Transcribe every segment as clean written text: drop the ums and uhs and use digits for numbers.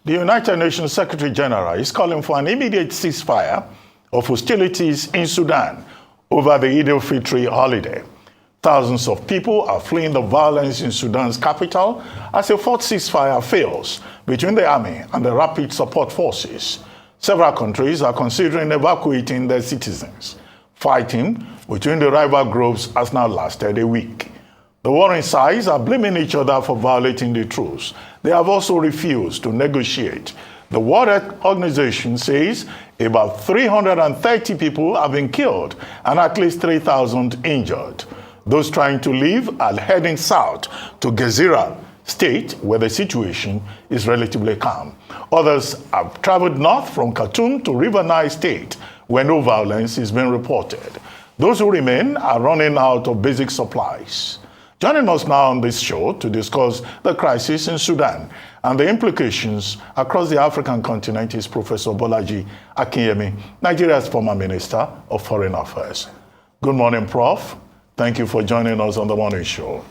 The United Nations Secretary General is calling for an immediate ceasefire of hostilities in Sudan over the Eid al-Fitr holiday. Thousands of people are fleeing the violence in Sudan's capital as a fourth ceasefire fails between the army and the rapid support forces. Several countries are considering evacuating their citizens. Fighting between the rival groups has now lasted a week. The warring sides are blaming each other for violating the truce. They have also refused to negotiate. The World Health Organization says about 330 people have been killed and at least 3,000 injured. Those trying to leave are heading south to Gezira state, where the situation is relatively calm. Others have traveled north from Khartoum to River Nile state, where no violence is being reported. Those who remain are running out of basic supplies. Joining us now on this show to discuss the crisis in Sudan and the implications across the African continent is Professor Bolaji Akinyemi, Nigeria's former Minister of Foreign Affairs. Good morning, Prof. Thank you for joining us on the morning show.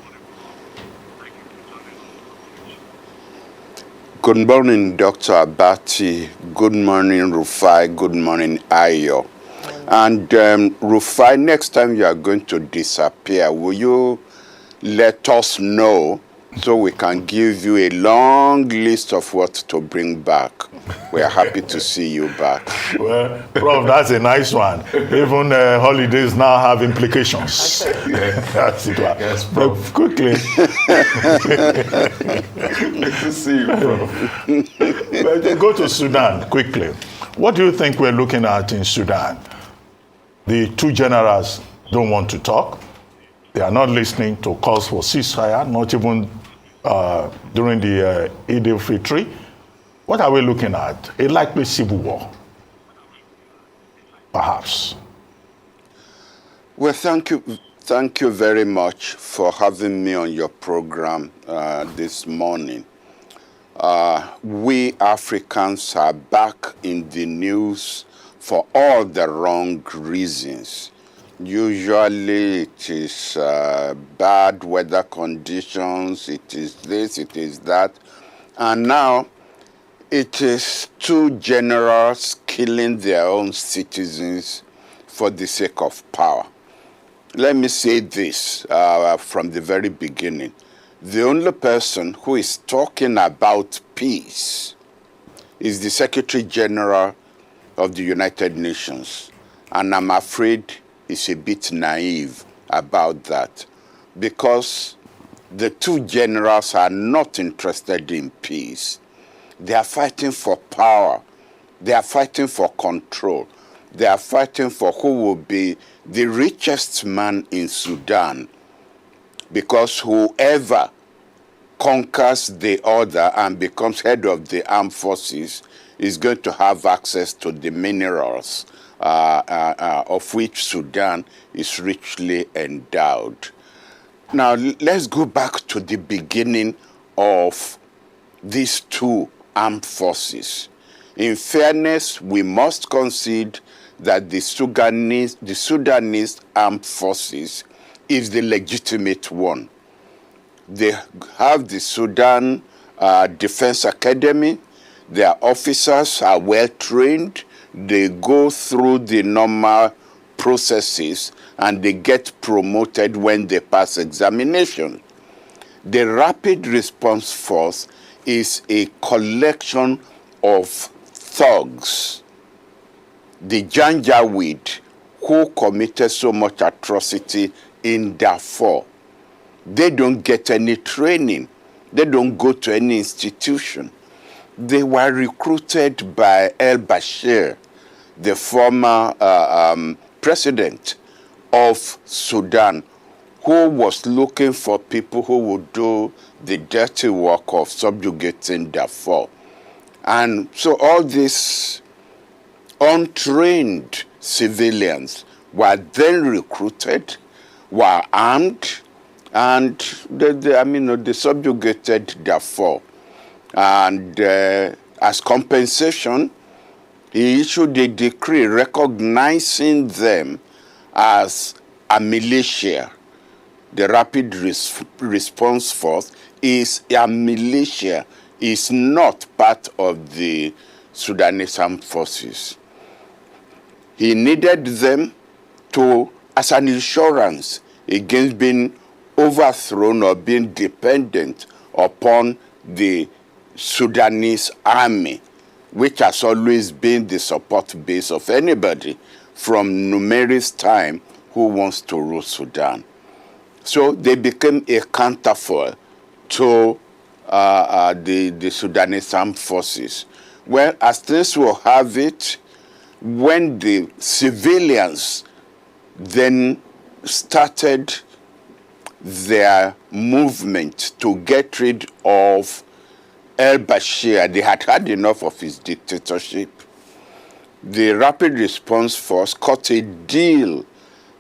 Good morning, Dr. Abati. Good morning, Rufai. Good morning, Ayo. And Rufai, next time you are going to disappear, will you let us know so we can give you a long list of what to bring back? We are happy to see you back. Well, Prof, that's a nice one. Even holidays now have implications. That's it. Yes, Prof. Quickly. Good to see you, Prof. Go to Sudan quickly. What do you think we're looking at in Sudan? The two generals don't want to talk. They are not listening to calls for ceasefire, not even during the Eid al-Fitr. What are we looking at? A likely civil war, perhaps. Well, thank you very much for having me on your program this morning. We Africans are back in the news for all the wrong reasons. Usually it is bad weather conditions, it is this, it is that. And now it is two generals killing their own citizens for the sake of power. Let me say this from the very beginning. The only person who is talking about peace is the Secretary General of the United Nations. And I'm afraid he's a bit naive about that, because the two generals are not interested in peace. They are fighting for power. They are fighting for control. They are fighting for who will be the richest man in Sudan, because whoever conquers the other and becomes head of the armed forces is going to have access to the minerals of which Sudan is richly endowed. Now, let's go back to the beginning of these two armed forces. In fairness, we must concede that the Sudanese armed forces is the legitimate one. They have the Sudan Defense Academy. Their officers are well trained. They go through the normal processes and they get promoted when they pass examination. The Rapid Response Force is a collection of thugs, the Janjaweed, who committed so much atrocity in Darfur. They don't get any training. They don't go to any institution. They were recruited by al-Bashir, the former president of Sudan, who was looking for people who would do the dirty work of subjugating Darfur. And so all these untrained civilians were then recruited, were armed, and they subjugated Darfur. And as compensation, he issued a decree recognizing them as a militia. The Rapid Response Force is a militia is not part of the Sudanese armed forces. He needed them as an insurance against being overthrown or being dependent upon the Sudanese army, which has always been the support base of anybody from Numeri's time who wants to rule Sudan. So they became a counterfoil to the Sudanese armed forces. Well, as things will have it, when the civilians then started their movement to get rid of al-Bashir, they had had enough of his dictatorship. The Rapid Response Force cut a deal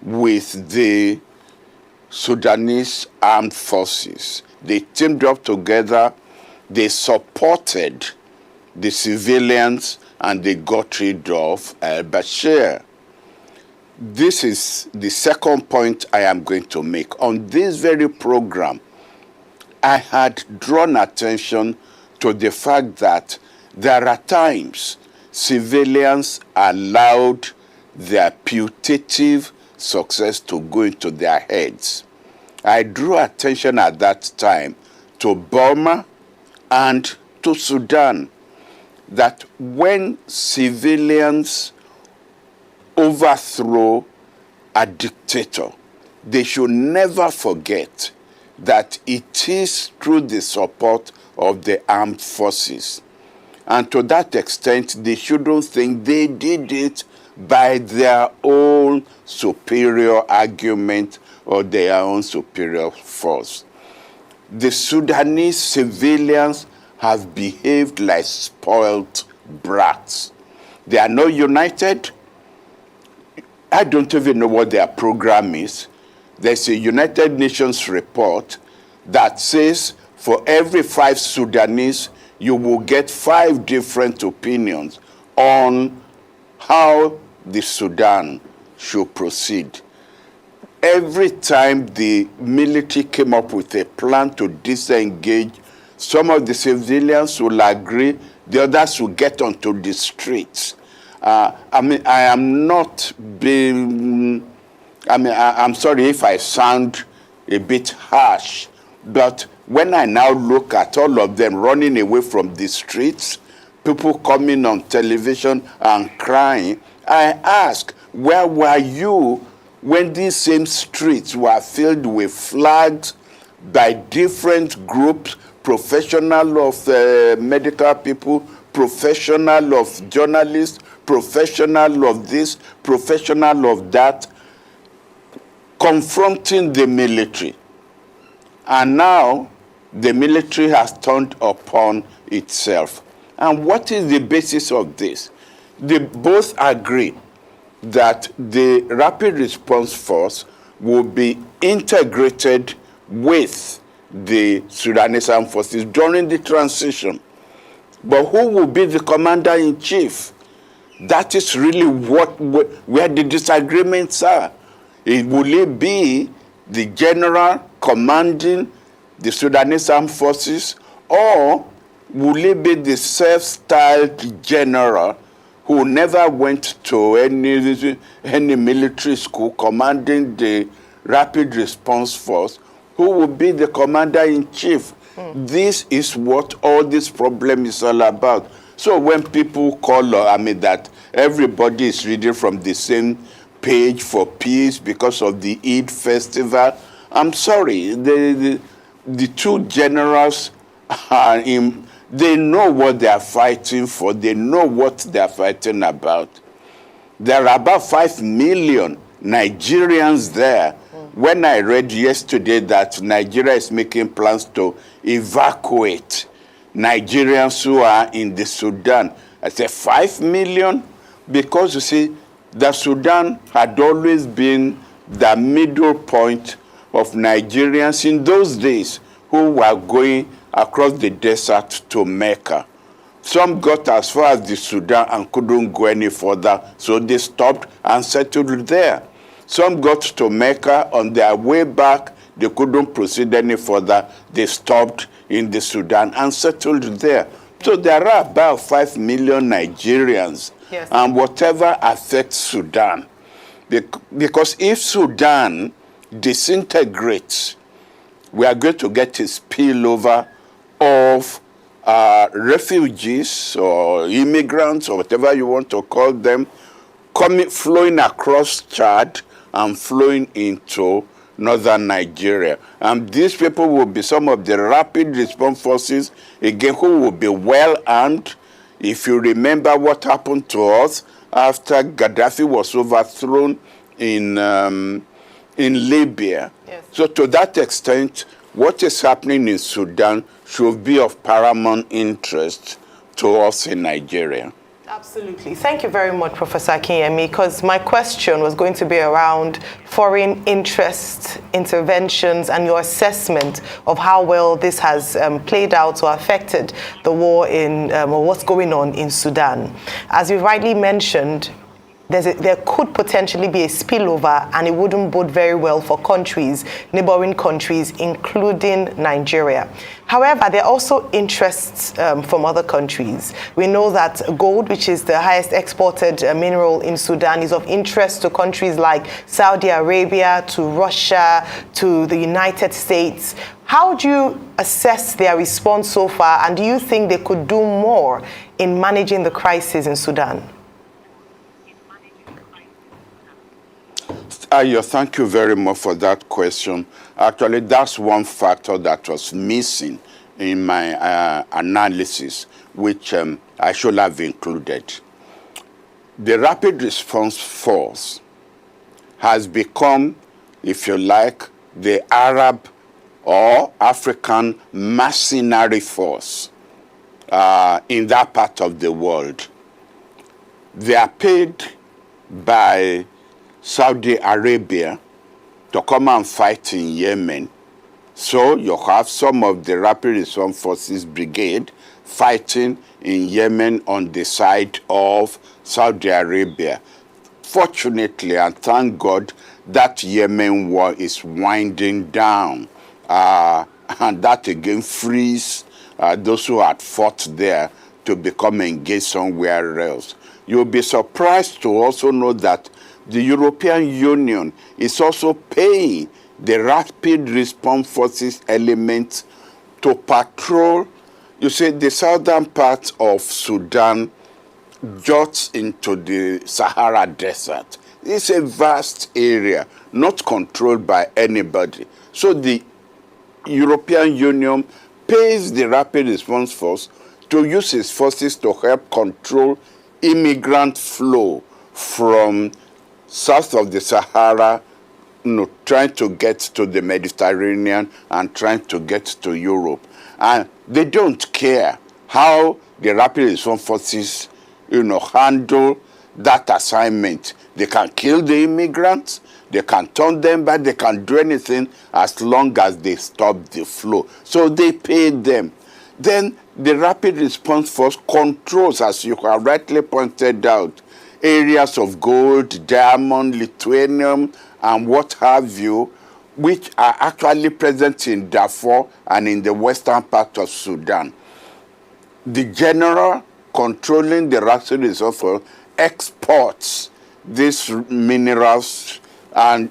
with the Sudanese armed forces. They teamed up together, they supported the civilians, and they got rid of al-Bashir. This is the second point I am going to make. On this very program, I had drawn attention to the fact that there are times civilians allowed their putative success to go into their heads. I drew attention at that time to Burma and to Sudan, that when civilians overthrow a dictator, they should never forget that it is through the support of the armed forces. And to that extent, they shouldn't think they did it by their own superior argument or their own superior force. The Sudanese civilians have behaved like spoiled brats. They are not united. I don't even know what their program is. There's a United Nations report that says for every 5 Sudanese, you will get 5 different opinions on how the Sudan should proceed. Every time the military came up with a plan to disengage, some of the civilians will agree, the others will get onto the streets. I'm sorry if I sound a bit harsh, but when I now look at all of them running away from the streets, people coming on television and crying, I ask, where were you when these same streets were filled with flags by different groups, professional of medical people, professional of journalists, professional of this, professional of that, confronting the military? And now the military has turned upon itself. And what is the basis of this? They both agree that the Rapid Response Force will be integrated with the Sudanese Armed Forces during the transition. But who will be the commander-in-chief? That is really where the disagreements are. Will it be the general commanding the Sudanese Armed Forces, or will it be the self-styled general who never went to any military school commanding the Rapid Response Force, who will be the commander-in-chief? This is what all this problem is all about. So when people call, that everybody is reading from the same page for peace because of the Eid festival, I'm sorry, the two generals are they know what they are fighting for. They know what they are fighting about. There are about 5 million Nigerians there. When I read yesterday that Nigeria is making plans to evacuate Nigerians who are in the Sudan, I said 5 million? Because you see, the Sudan had always been the middle point of Nigerians in those days who were going across the desert to Mecca. Some got as far as the Sudan and couldn't go any further, so they stopped and settled there. Some got to Mecca. On their way back, they couldn't proceed any further. They stopped in the Sudan and settled there. So there are about 5 million Nigerians, Yes. and whatever affects Sudan. Because if Sudan disintegrates, we are going to get a spillover of refugees or immigrants or whatever you want to call them, flowing across Chad and flowing into northern Nigeria. And these people will be some of the rapid response forces, again, who will be well armed. If you remember what happened to us after Gaddafi was overthrown in Libya. Yes. So to that extent, what is happening in Sudan should be of paramount interest to us in Nigeria. Absolutely. Thank you very much, Professor Akinyemi, because my question was going to be around foreign interest, interventions, and your assessment of how well this has played out or affected the war or what's going on in Sudan. As you rightly mentioned, there could potentially be a spillover, and it wouldn't bode very well for countries, neighboring countries, including Nigeria. However, there are also interests from other countries. We know that gold, which is the highest exported mineral in Sudan, is of interest to countries like Saudi Arabia, to Russia, to the United States. How do you assess their response so far, and do you think they could do more in managing the crisis in Sudan? Ayo, thank you very much for that question. Actually, that's one factor that was missing in my analysis, which I should have included. The Rapid Response Force has become, if you like, the Arab or African mercenary force in that part of the world. They are paid by Saudi Arabia to come and fight in Yemen. So you have some of the Rapid Response Forces Brigade fighting in Yemen on the side of Saudi Arabia. Fortunately, and thank God, that Yemen war is winding down. And that again frees those who had fought there to become engaged somewhere else. You'll be surprised to also know that the European Union is also paying the Rapid Response Forces elements to patrol, you see, the southern part of Sudan juts into the Sahara Desert. It's a vast area, not controlled by anybody. So the European Union pays the Rapid Response Force to use its forces to help control immigrant flow from south of the Sahara, trying to get to the Mediterranean and trying to get to Europe. And they don't care how the Rapid Response Forces, handle that assignment. They can kill the immigrants, they can turn them back, they can do anything as long as they stop the flow. So they pay them. Then the Rapid Response Force controls, as you have rightly pointed out, areas of gold, diamond, lithium, and what have you, which are actually present in Darfur and in the western part of Sudan. The general controlling the Rapid Response Force exports these minerals and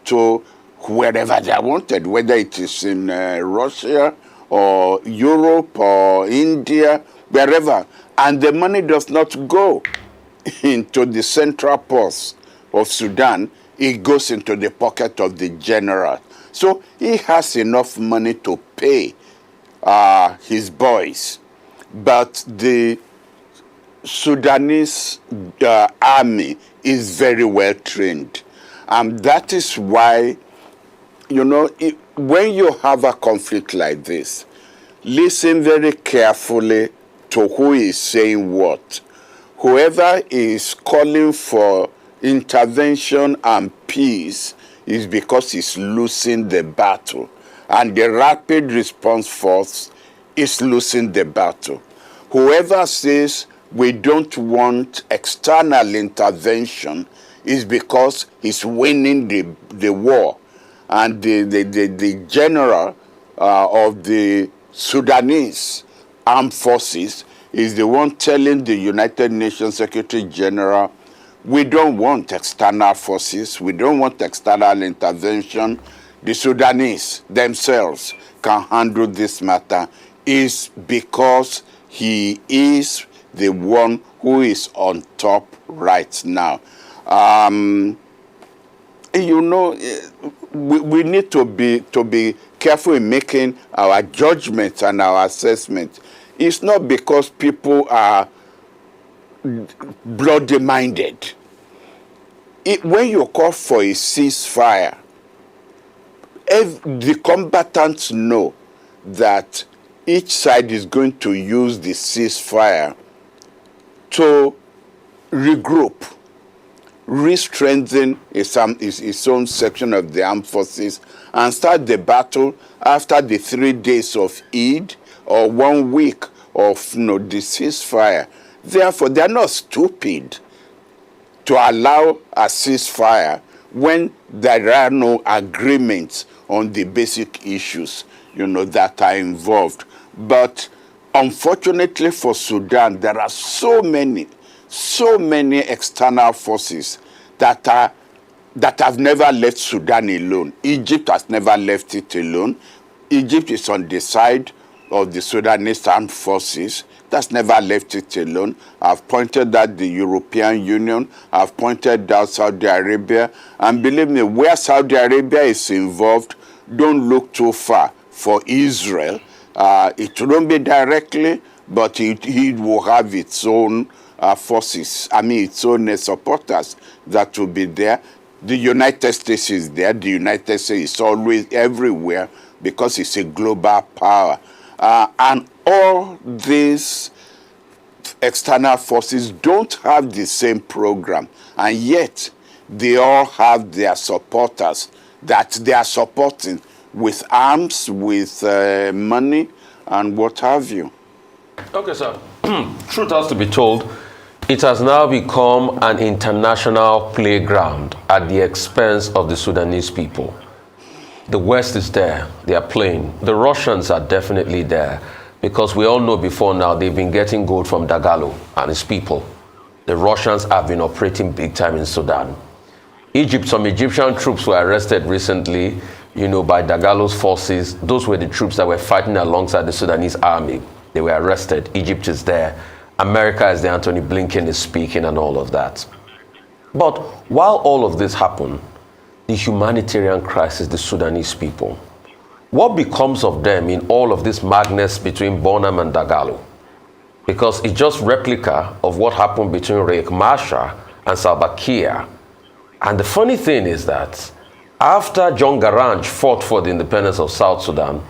to wherever they are wanted, whether it is in Russia or Europe or India, wherever. And the money does not go into the central ports of Sudan, it goes into the pocket of the general. So he has enough money to pay his boys. But the Sudanese army is very well trained. And that is why, when you have a conflict like this, listen very carefully to who is saying what. Whoever is calling for intervention and peace is because he's losing the battle. And the Rapid Response Force is losing the battle. Whoever says we don't want external intervention is because he's winning the war. and the general of the Sudanese armed forces is the one telling the United Nations Secretary General, we don't want external forces, we don't want external intervention. The Sudanese themselves can handle this matter, is because he is the one who is on top right now. You know, we need to be careful in making our judgments and our assessments. It's not because people are bloody-minded. When you call for a ceasefire, the combatants know that each side is going to use the ceasefire to regroup, re-strengthen its own section of the armed forces, and start the battle after the 3 days of Eid or 1 week of the ceasefire. Therefore, they are not stupid to allow a ceasefire when there are no agreements on the basic issues, that are involved. But unfortunately for Sudan, there are so many external forces that have never left Sudan alone. Egypt has never left it alone. Egypt is on the side of the Sudanese armed forces. That's never left it alone. I've pointed out the European Union. I've pointed out Saudi Arabia. And believe me, where Saudi Arabia is involved, don't look too far for Israel. It won't be directly, but it will have its own forces, its own supporters that will be there. The United States is there. The United States is always everywhere because it's a global power. And all these external forces don't have the same program, and yet they all have their supporters that they are supporting with arms, with money, and what have you. Okay, sir. Truth has to be told, it has now become an international playground at the expense of the Sudanese people. The West is there, they are playing. The Russians are definitely there, because we all know before now they've been getting gold from Dagalo and his people. The Russians have been operating big time in Sudan. Some Egyptian troops were arrested recently, by Dagalo's forces. Those were the troops that were fighting alongside the Sudanese army. They were arrested. Egypt is there. America is there. Anthony Blinken is speaking and all of that. But while all of this happened, the humanitarian crisis, the Sudanese people, what becomes of them in all of this madness between Bonham and Dagalo? Because it's just replica of what happened between Riek Machar and Salva Kiir. And the funny thing is that after John Garang fought for the independence of South Sudan,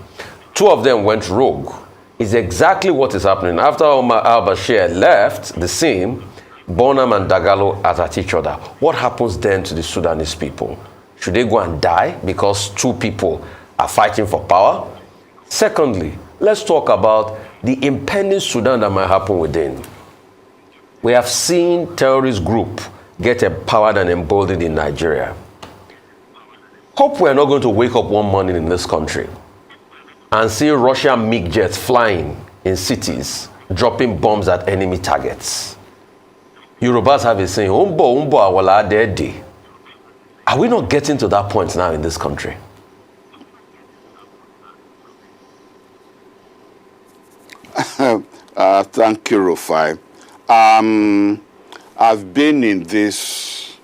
two of them went rogue. It's exactly what is happening. After Omar al-Bashir left the scene, Bonham and Dagalo are at each other. What happens then to the Sudanese people? Should they go and die because two people are fighting for power? Secondly, let's talk about the impending Sudan that might happen within. We have seen terrorist group get empowered and emboldened in Nigeria. Hope we're not going to wake up one morning in this country and see Russian MiG jets flying in cities, dropping bombs at enemy targets. Yorubas have a saying, "Umbo umbo awala dede." Are we not getting to that point now in this country? Thank you, Rufai. I've been in this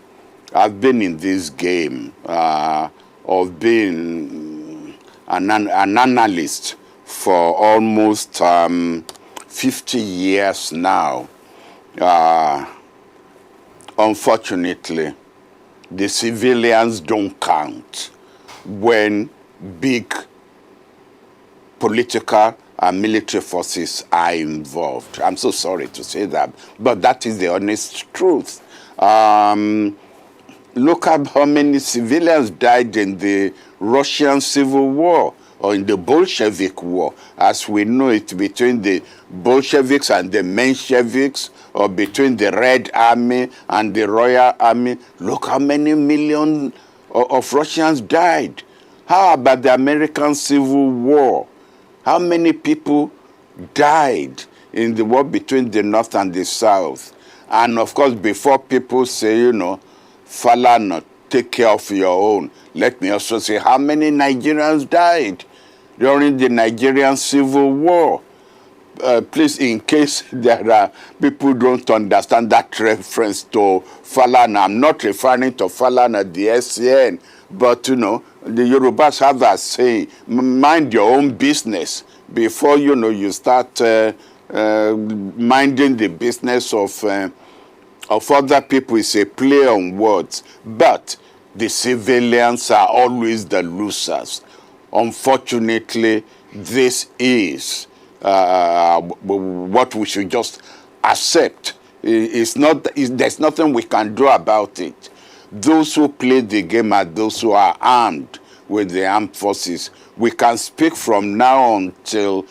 game of being an analyst for almost 50 years now. Unfortunately, the civilians don't count when big political and military forces are involved. I'm so sorry to say that, but that is the honest truth. Look at how many civilians died in the Russian Civil War or in the Bolshevik War, as we know it, between the Bolsheviks and the Mensheviks, or between the Red Army and the Royal Army. Look how many millions of Russians died. How about the American Civil War? How many people died in the war between the North and the South? And of course, before people say, you know, Falana, take care of your own, let me also say how many Nigerians died during the Nigerian Civil War. Please, in case there are people who don't understand that reference to Falana, I'm not referring to Falana, the SCN, but, you know, the Yorubas have a saying, mind your own business before, you know, you start minding the business of other people. Is a play on words. But the civilians are always the losers. Unfortunately, this is what we should just accept. There's nothing we can do about it. Those who play the game are those who are armed with the armed forces. We can speak from now until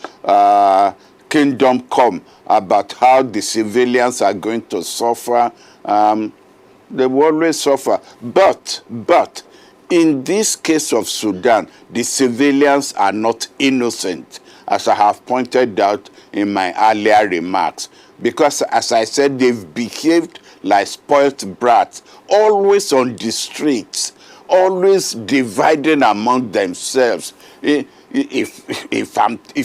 kingdom come about how the civilians are going to suffer. They will always suffer. But in this case of Sudan, the civilians are not innocent, as I have pointed out in my earlier remarks. Because, as I said, they've behaved like spoilt brats, always on the streets, always dividing among themselves. If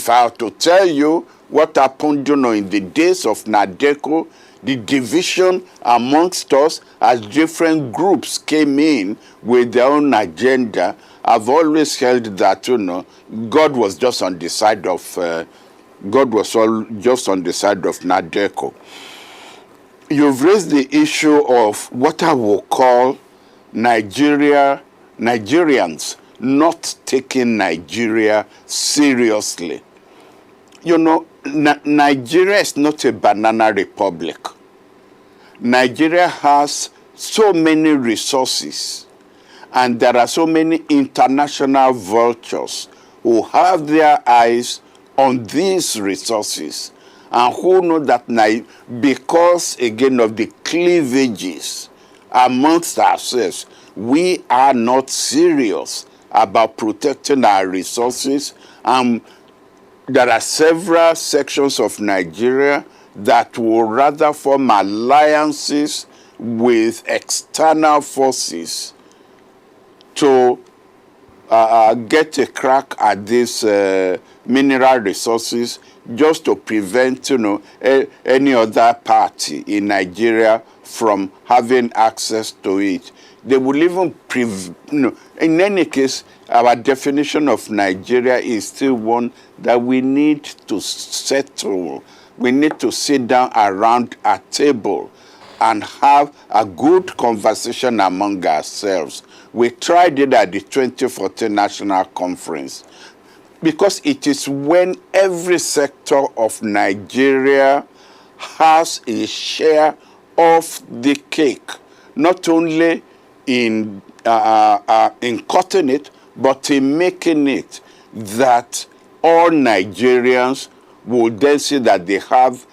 I have to tell you what happened, you know, in the days of Nadeko, the division amongst us as different groups came in with their own agenda, I've always held that, you know, God was just on the side of just on the side of Nadeko. You've raised the issue of what I will call Nigerians not taking Nigeria seriously. You know, Nigeria is not a banana republic. Nigeria has so many resources, and there are so many international vultures who have their eyes on these resources and who know that because, again, of the cleavages amongst ourselves, we are not serious about protecting our resources. There are several sections of Nigeria that will rather form alliances with external forces to get a crack at these mineral resources, just to prevent, you know, any other party in Nigeria from having access to it. They will even in any case, our definition of Nigeria is still one that we need to settle. We need to sit down around a table and have a good conversation among ourselves. We tried it at the 2014 National Conference, because it is when every sector of Nigeria has a share of the cake, not only in cutting it, but in making it, that all Nigerians will then see that they have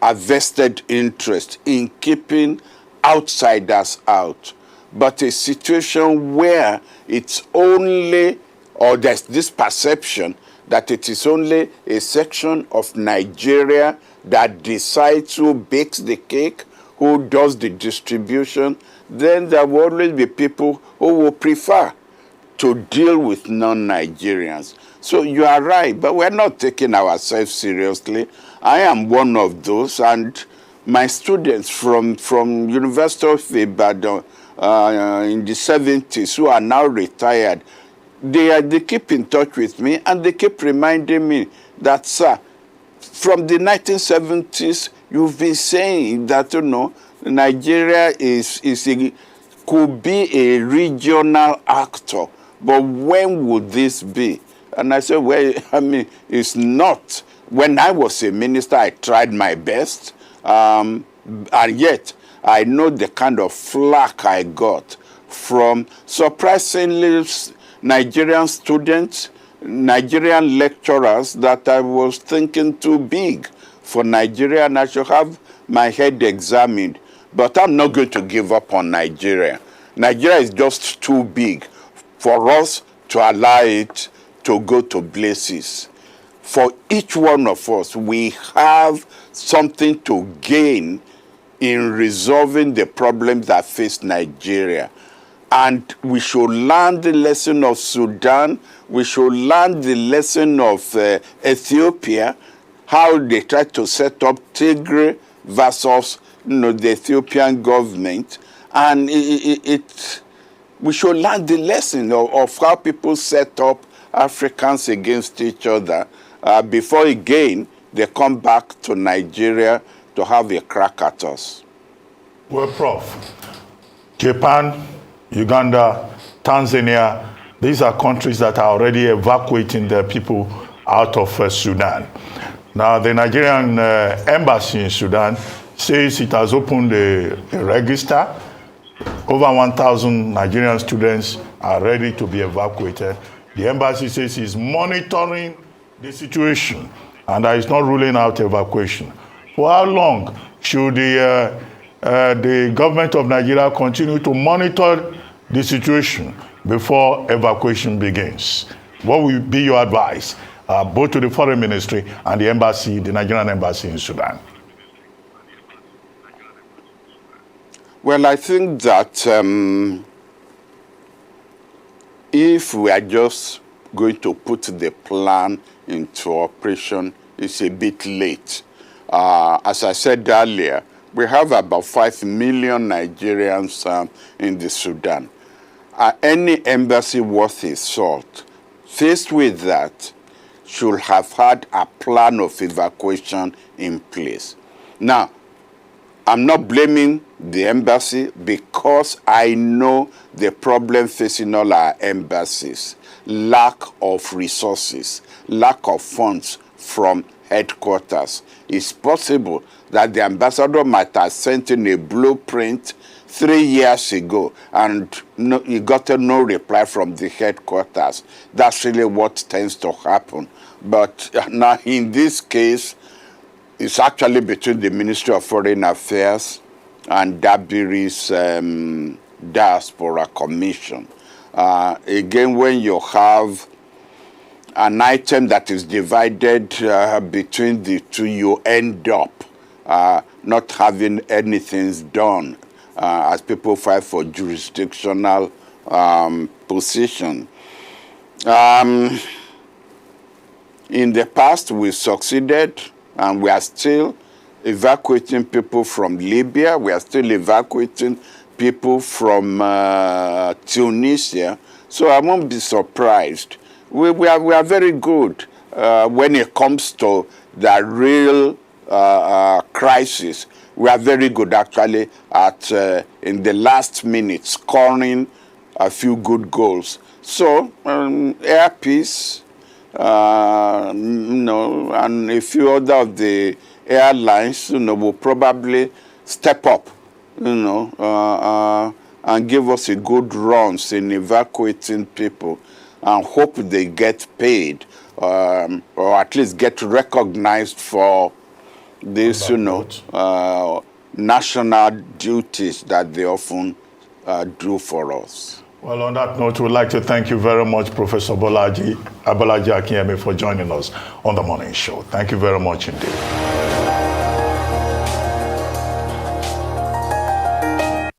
a vested interest in keeping outsiders out. But a situation where it's only, or there's this perception that it is only a section of Nigeria that decides who bakes the cake, who does the distribution, then there will always be people who will prefer to deal with non-Nigerians. So you are right, but we're not taking ourselves seriously. I am one of those, and my students from University of Ibadan in the 70s who are now retired, they keep in touch with me, and they keep reminding me that, sir, from the 1970s, you've been saying that, you know, Nigeria could be a regional actor, but when would this be? And I said, well, I mean, it's not. When I was a minister, I tried my best, and yet I know the kind of flack I got from, surprisingly, Nigerian students, Nigerian lecturers, that I was thinking too big for Nigeria, and I should have my head examined. But I'm not going to give up on Nigeria. Nigeria is just too big for us to allow it to go to places. For each one of us, we have something to gain in resolving the problems that face Nigeria. And we should learn the lesson of Sudan. We should learn the lesson of Ethiopia, how they tried to set up Tigray versus the Ethiopian government. And we should learn the lesson of how people set up Africans against each other before again they come back to Nigeria to have a crack at us. Well, Prof, Japan, Uganda, Tanzania, these are countries that are already evacuating their people out of Sudan. Now, the Nigerian embassy in Sudan says it has opened a register. Over 1,000 Nigerian students are ready to be evacuated. The embassy says it's monitoring the situation and that it's not ruling out evacuation. For how long should the government of Nigeria continue to monitor the situation before evacuation begins? What will be your advice, both to the foreign ministry and the embassy, the Nigerian embassy in Sudan? Well, I think that if we are just going to put the plan into operation, it's a bit late. As I said earlier, we have about 5 million Nigerians in the Sudan. Any embassy worth its salt, faced with that, should have had a plan of evacuation in place. Now, I'm not blaming the embassy because I know the problem facing all our embassies: lack of resources, lack of funds from headquarters. It's possible that the ambassador might have sent in a blueprint 3 years ago and he got no reply from the headquarters. That's really what tends to happen. But now in this case, it's actually between the Ministry of Foreign Affairs and Dabiri's Diaspora Commission. Again, when you have an item that is divided between the two, you end up not having anything done as people fight for jurisdictional position. In the past, we succeeded, and we are still evacuating people from Libya. We are still evacuating people from Tunisia. So I won't be surprised. We are very good when it comes to the real crisis. We are very good actually at in the last minute scoring a few good goals. So air peace, and a few other of the airlines, will probably step up, and give us a good runs in evacuating people, and hope they get paid, or at least get recognized for this, national duties that they often do for us. Well, on that note, we'd like to thank you very much, Professor Abolaji Akinyemi, for joining us on The Morning Show. Thank you very much indeed.